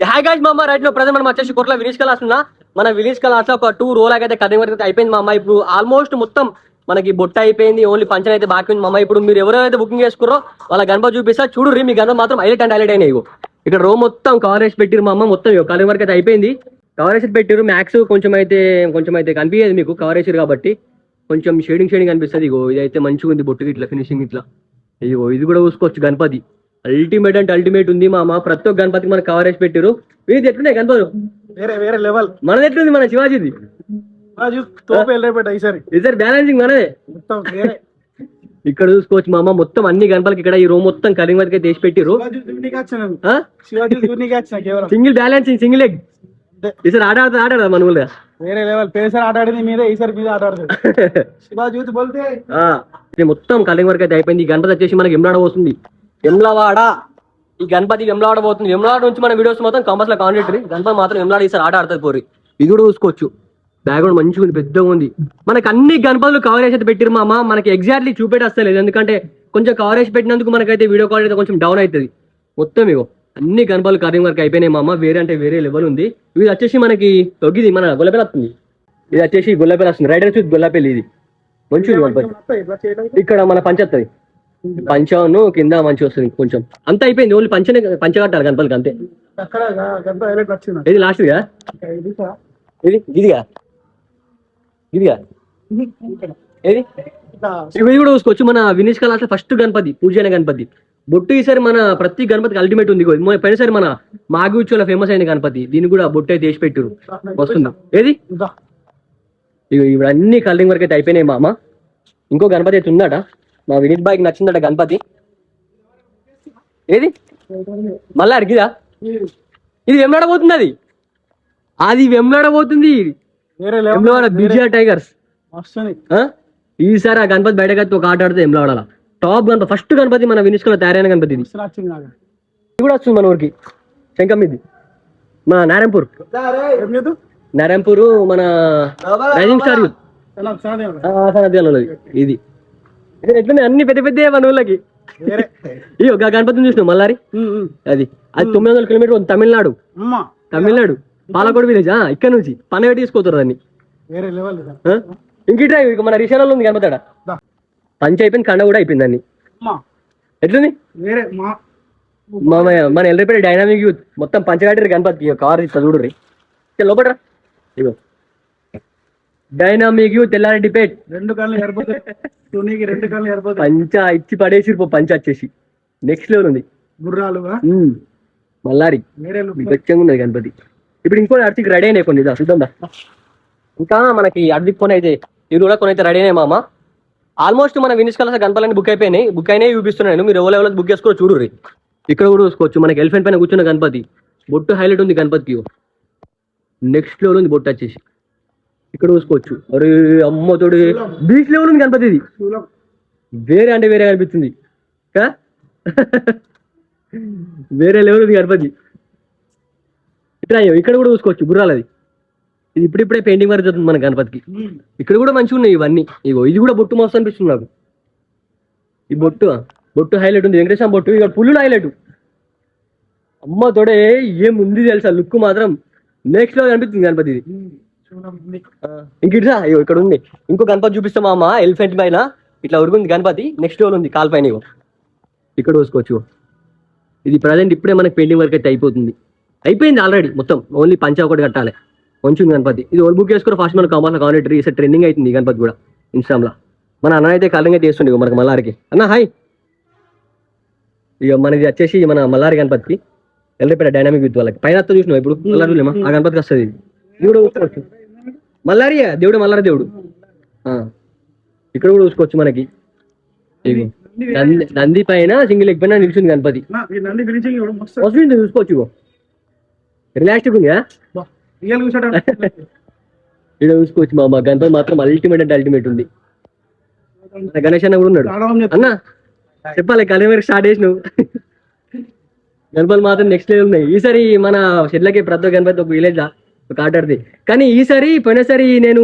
Hi guys మామ right లో present మనం వచ్చేసి కోట్ల విలేజ్ కలాస్ ఉన్నా. మన విలేజ్ కలాస్ లో ఒక 2 రోల్ అయితే కటింగ్ వరకు అయిపోయింది మామ. ఇప్పుడు ఆల్మోస్ట్ మొత్తం మనకి బొట్ట అయిపోయింది, ఓన్లీ పంచన్ అయితే బాకీ ఉంది మామ. ఇప్పుడు మీరు ఎవరైతే బుకింగ్ చేసుకున్నారో వాళ్ళ గణపతి చూపిస్తా చూడు. మీ గణపతి మాత్రం హైలైట్ అండ్ హైలైట్ అయినాయి. ఇక్కడ రో మొత్తం కవరేజ్ పెట్టిరు మామ. మొత్తం కటింగ్ వరకు అయితే అయిపోయింది, కవరేజ్ పెట్టిరు. మ్యాక్స్ కొంచెం అయితే కనిపించేది మీకు కవరేజ్ కాబట్టి కొంచెం షేడింగ్ కనిపిస్తుంది. ఇగో ఇదైతే మంచిగా ఉంది బొట్టుకి ఇట్లా ఫినిషింగ్ ఇట్లా. ఇగో ఇది కూడా చూసుకోవచ్చు. గణపతి అల్టిమేట్ అంటే అల్టిమేట్ ఉంది మామ. ప్రతి ఒక్క గణపతికి మనకు కవరేజ్ పెట్టిరు. వీధి ఎట్లున్నాయి గణపతులు వేరే లెవెల్. మనది ఎట్లుంది? మన శివాజీది ఈసారి బ్యాలెన్సింగ్ మనదే. ఇక్కడ చూసుకోవచ్చు మామ. మొత్తం అన్ని గణపతికి ఇక్కడ ఈ రో మొత్తం కరీంనగర్ తీసి పెట్టిరు. Single balancing, single egg. ఈసారి ఆడాడు మన ఊళ్ళో వేరే లెవెల్. పేసర్ ఆట ఆడింది మీద, ఈసారి మీద ఆట ఆడుతుంది. మొత్తం కరీంనగర్ అయితే అయిపోయింది. ఈ గణపతి వచ్చేసి మనకి ఎమ్లాడ వస్తుంది. ఎమ్లవాడ ఈ గణపతి వెమ్లాడ పోతుంది. వెమ్లాడ నుంచి మన వీడియోస్ మొత్తం కాంపస్ లో కాంటాక్ట్. గణపతి మాత్రం వెమ్లాడ ఈసారి ఆట ఆడుతుంది పోరి. ఇది కూడా చూసుకోవచ్చు. బ్యాక్గ్రౌండ్ మంచిగా ఉంది, పెద్దగా ఉంది. మనకి అన్ని గణపతులు కవరేజ్ అయితే పెట్టిరు మామ. మనకి ఎగ్జాక్ట్లీ చూపెట్టలేదు, ఎందుకంటే కొంచెం కవరేజ్ పెట్టినందుకు మనకైతే వీడియో క్వాలిటీ అయితే కొంచెం డౌన్ అవుతుంది. మొత్తం ఇగో అన్ని గణపతులు కరీంనగర్ వరకు అయిపోయినాయి మామ. వేరే అంటే వేరే లెవెల్ ఉంది. ఇది వచ్చేసి మనకి తొగ్గిది మన గొల్లపల్లి వస్తుంది. ఇది వచ్చేసి గొల్లపల్లి వస్తుంది. రైడర్ వచ్చి గొల్లపల్లి. ఇది మంచిగా గణపతి ఇక్కడ మన పంచత్తది. పంచాను కింద మంచి వస్తుంది. కొంచెం అంత అయిపోయింది. ఓన్లీ పంచ కట్టాలి గణపతికి అంతే. ఇది లాస్ట్ గా ఇది ఇదిగా ఏది ఇది కూడా చూసుకోవచ్చు. మన వినీష్ కళాస్ ఫస్ట్ గణపతి పూజ అయిన గణపతి బొట్టు. ఈసారి మన ప్రతి గణపతికి అల్టిమేట్ ఉంది. పైనసారి మన మాగిచ్చుల ఫేమస్ అయిన గణపతి, దీన్ని కూడా బొట్టు అయితే వేసి పెట్టారు. వస్తుందా ఏది? ఇప్పుడు అన్ని కలరింగ్ వరకు అయితే అయిపోయినాయి మామ. ఇంకో గణపతి అయితే ఉందట. మా వినీత్ బాయ్కి నచ్చిందట గణపతి. ఏది మళ్ళా అడిగిదా? ఇది వెమ్లాడబోతుంది. అది వెమ్లాడబోతుంది. బిజిఆర్ టైగర్స్. ఈసారి ఆ గణపతి బయటకు ఒక ఆట ఆడితే వెమ్లాడాల. టాప్ గణపతి ఫస్ట్ గణపతి మన వినీష్ లో తయారైన గణపతి. ఇది కూడా వస్తుంది మన ఊరికి. శంకం ఇది మన నారాయణపూర్ మన రైజింగ్ స్టార్ యూత్ ఇది. ఎట్లున్నాయి అన్ని పెద్ద పెద్ద మన ఊళ్ళకి. ఈ ఒక గణపతిని చూసినావు మల్లారి. అది 900 కిలోమీటర్ తమిళనాడు పాలకోడు విలేజ్. ఇక్కడ నుంచి పని తీసుకుపోతారు దాన్ని. ఇంకిట్రా ఇక మన రిషాలలో ఉంది గణపతి. పంచ అయిపోయింది, కండ కూడా అయిపోయింది దాన్ని. ఎట్లుంది మన ఎల్లపేట డైనామిక్ యూత్ మొత్తం పంచగాటి గణపతి కార్ ఇస్తా చూడరు. లోపడరా ఇగో డైనామిక్ యూత్ తెల్లారెడ్డిపేట్. 2 కళ్ళు పంచ ఇచ్చి పడేసి పంచ వచ్చేసి నెక్స్ట్ లెవెల్ ఉంది. గుర్రాలు మల్లారి గచ్చంగా ఉన్నది గణపతి. ఇప్పుడు ఇంకో అర్చికి రెడీ అయినాయి కొన్ని. చూద్దాం. ఇంకా మనకి అర్ధిక్ కొని అయితే ఇవి కూడా కొన్ని అయితే రెడీ అయినాయి మామ. ఆల్మోస్ట్ మన వినీష్ కలర్స్ గణపతులన్నీ బుక్ అయినాయి చూపిస్తున్నాను. మీరు ఎవరు బుక్ చేసుకో చూడు. ఇక్కడ కూడా చూసుకోవచ్చు. మనకి ఎలిఫెంట్ పైన కూర్చున్న గణపతి బొట్టు హైలైట్ ఉంది గణపతికి. నెక్స్ట్ లెవెల్ ఉంది బొట్టు వచ్చేసి. ఇక్కడ చూసుకోవచ్చు. అరే అమ్మతోడు బీచ్ లెవెల్ ఉంది గణపతి. ఇది వేరే అంటే వేరే అనిపిస్తుంది. వేరే లెవెల్ ఉంది గణపతి. ఇక్కడ కూడా చూసుకోవచ్చు గుర్రాలది. ఇది ఇప్పుడిప్పుడే పెయింటింగ్ వర్క్ జరుగుతుంది మన గణపతికి. ఇక్కడ కూడా మంచిగా ఉన్నాయి ఇవన్నీ. ఇగో ఇది కూడా బొట్టు మస్తు అనిపిస్తుంది నాకు. ఈ బొట్టు హైలైట్ ఉంది. వెంకటేశ్వర బొట్టు. ఇక్కడ పుల్లు హైలైట్. అమ్మ తోడే ఏముంది తెలుసా, లుక్ మాత్రం నెక్స్ట్ లెవెల్ అనిపిస్తుంది గణపతి. ఇది ఇంకిట్రా అయ్యో ఇక్కడ ఉంది. ఇంకో గణపతి చూపిస్తాం అమ్మ. ఎలిఫెంట్ పైన ఇట్లా ఉరుకుంది గణపతి. నెక్స్ట్ లెవెల్ ఉంది కాల్ పైన. ఇగో ఇక్కడ చూసుకోవచ్చు. ఇది ప్రజెంట్ ఇప్పుడే మనకి పెయింటింగ్ వర్క్ అయితే అయిపోయింది ఆల్రెడీ మొత్తం. ఓన్లీ పంచ ఒకటి కట్టాలి. మంచిగా గణపతి. ఇది ఓల్ బుక్ చేసుకుని ఫస్ట్ మన కాంపౌండ్ కాంటాక్ట్. ఈసారి ట్రెండింగ్ అవుతుంది గణపతి కూడా ఇన్స్టాగ్రామ్లో. మన అన్న అయితే కలరింగ్ అయితే చేస్తుండే మనకి మల్లారికి. అన్న హాయ్. ఇక మనది వచ్చేసి మన మల్లారి గణపతికి ఎల్లపేట డైనామిక్ విత్ వాళ్ళకి పైన చూసినావు ఇప్పుడు మల్లారులేమా ఆ గణపతికి వస్తుంది. ఇది కూడా చూసుకోవచ్చు. మల్లారియా దేవుడు, మల్లారి దేవుడు. ఇక్కడ కూడా చూసుకోవచ్చు. మనకి నంది పైన సింగిల్ ఎగ్ పైన నిలిచింది గణపతి. చూసుకోవచ్చు. రిలాక్స్గా ఉంది. ఇక్కడ చూసుకోవచ్చు మా గణపతి మాత్రం అల్టిమేట్ అంటే అల్టిమేట్ ఉంది. గణేష్ అన్న కూడా ఉన్నాడు. అన్న చెప్పాలి కలర్ స్టార్ట్ చేసినావు. గణపతి మాత్రం నెక్స్ట్ లెవెల్ ఉన్నాయి. ఈసారి మన షెడ్లకి ప్రతి గణపతి ఒక విలేజ్ ఒక ఆట ఆడితే. కానీ ఈసారి పోయినసారి నేను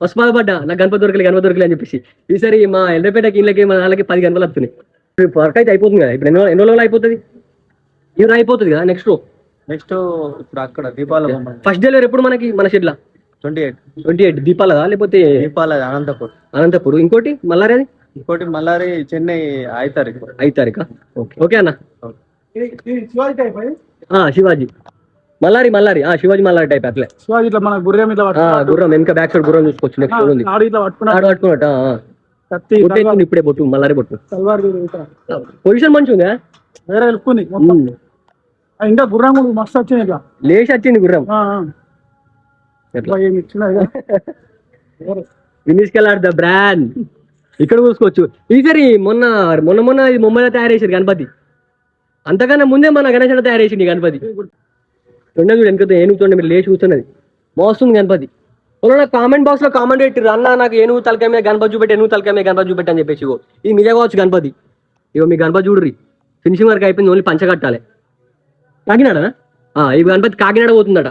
ఫస్ట్ బాధపడ్డా, నాకు గణపతి దొరకలే అని చెప్పేసి. ఈసారి మా ఎల్లపేటకి ఇళ్ళకి మన వాళ్ళకి 10 గణపతులు వస్తున్నాయి. వర్క్ అయితే అయిపోతుంది కదా. ఇప్పుడు ఎన్నో రోజులు అయిపోతుంది. ఈ అయిపోతుంది కదా నెక్స్ట్ నెక్స్ట్ ఇప్పుడు అక్కడ దీపాల ఫస్ట్ డెలివరీ ఎప్పుడు మనకి మన షెడ్లా 28 దీపాలదా లేకపోతే దీపాల అనంతపూర్ అనంతపూర్ ఇంకోటి మల్లారి అది ఇంకోటి మల్లారి చెన్నై 5 తారీఖు 5 తారీఖా ఓకే అన్న శివాజీ టైప్ శివాజీ మల్లారి శివాజీ మల్లారి టైప్ అట్లే శివాజీ ఇట్లా మన గుర్రం ఇట్లా గుర్రం వెనక బ్యాక్ సైడ్ గుర్రం చూసుకోవచ్చు నెక్స్ట్ ఉంది ఆడు ఇట్లా పట్టుకున్నాడు పట్టుకున్నట్టు కత్తి బొట్టు ఎత్తుంది ఇప్పుడే బొట్టు మల్లారి బొట్టు తల్వార్ పొజిషన్ మంచిగా ఉందా వేరే వెళ్ళుకుంది ఇంకా గుర్రం కూడా మస్తు వచ్చింది ఇట్లా లేచి వచ్చింది గుర్రం ఎట్లా ఫినిష్ కలర్ ద బ్రాండ్ ఇక్కడ చూసుకోవచ్చు ఈసారి మొన్న ఇది ముంబైలో తయారు చేశారు గణపతి అంతకన్నా ముందే మన గణేష్ తయారు చేసింది గణపతి చూడండి వెనుక ఏనుగుతుండే మీరు లేచి కూర్చున్నది మోస్తుంది గణపతి నాకు కామెంట్ బాక్స్ లో కామెంట్ పెట్టిర్రు అన్న నాకు ఏనుగు తలకాయ మీద గణపతి చూపెట్టి ఏనుగు తలకాయ మీద గణపతి చూపెట్టి అని చెప్పేసి ఇది మీదే కావచ్చు గణపతి ఇగో మీ గణపతి చూడ్రి ఫినిషింగ్ వర్క్ అయిపోయింది ఓన్లీ పంచ కట్టాలి కాకినాడనా ఈ గణపతి కాకినాడ పోతుందట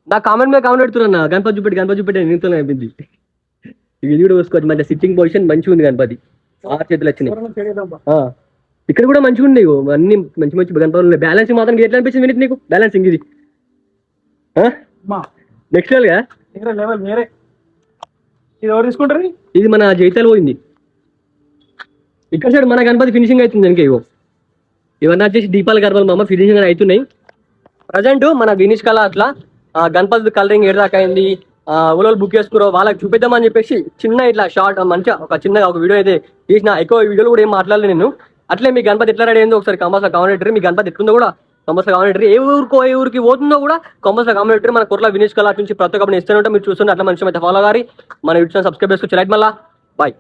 నా కామెంట్ మీద కామెంట్ పెడుతున్నా గణపతి చూపెట్టి నేను అయిపోయింది ఇది కూడా చూసుకోవచ్చు మంచి సిట్టింగ్ పొజిషన్ మంచిగా ఉంది గణపతి 6 చేతులు వచ్చినాయి ఇక్కడ కూడా మంచిగా ఉన్నాయి అన్ని మంచి గణపతులు ఉన్నాయి బ్యాలెన్సింగ్ మాత్రం ఎట్లా అనిపించింది వినీత్ నీకు బ్యాలెన్సింగ్ ఇది నెక్స్ట్ లెవెల్ వేరే ఇది ఎవరు తీసుకుంటారు ఇది మన జైతాలు పోయింది ఇక్కడ సైడ్ మన గణపతి ఫినిషింగ్ అవుతుంది ఇంకా ఇవన్నీ వచ్చేసి దీపాల గర్భాలు మా అమ్మ ఫినిషింగ్ అని అవుతున్నాయి ప్రజెంట్ మన వినీష్ కళ అట్లా గణపతి కలరింగ్ ఏడాక అయింది ఓలోలు బుక్ చేసుకురో వాళ్ళకి చూపిద్దామని చెప్పేసి చిన్న ఇట్లా షార్ట్ మంచిగా చిన్నగా ఒక వీడియో అయితే తీసిన ఎక్కువ వీడియోలు కూడా ఏం మాట్లాడలేదు నేను అట్లే మీ గణపతి ఎట్లా రెడీ అయిందో ఒకసారి కామెంట్స్ లో కామెంట్ మీ గణపతి ఎట్లుందో కూడా కామెంట్స్ లో కామెంట్ ఏ ఊరికి పోతుందో కూడా కామెంట్స్ లో కామెంట్ మన కొట్ల వినీష్ కళ నుంచి ప్రతి ఒక్కరిని ఇస్తూనే ఉంటాం మీరు చూస్తుంటే అట్లా మంచి అయితే ఫాలో గారి మన యూట్యూబ్ సబ్స్క్రైబ్ చేసుకోవచ్చు రైట్ మళ్ళా బాయ్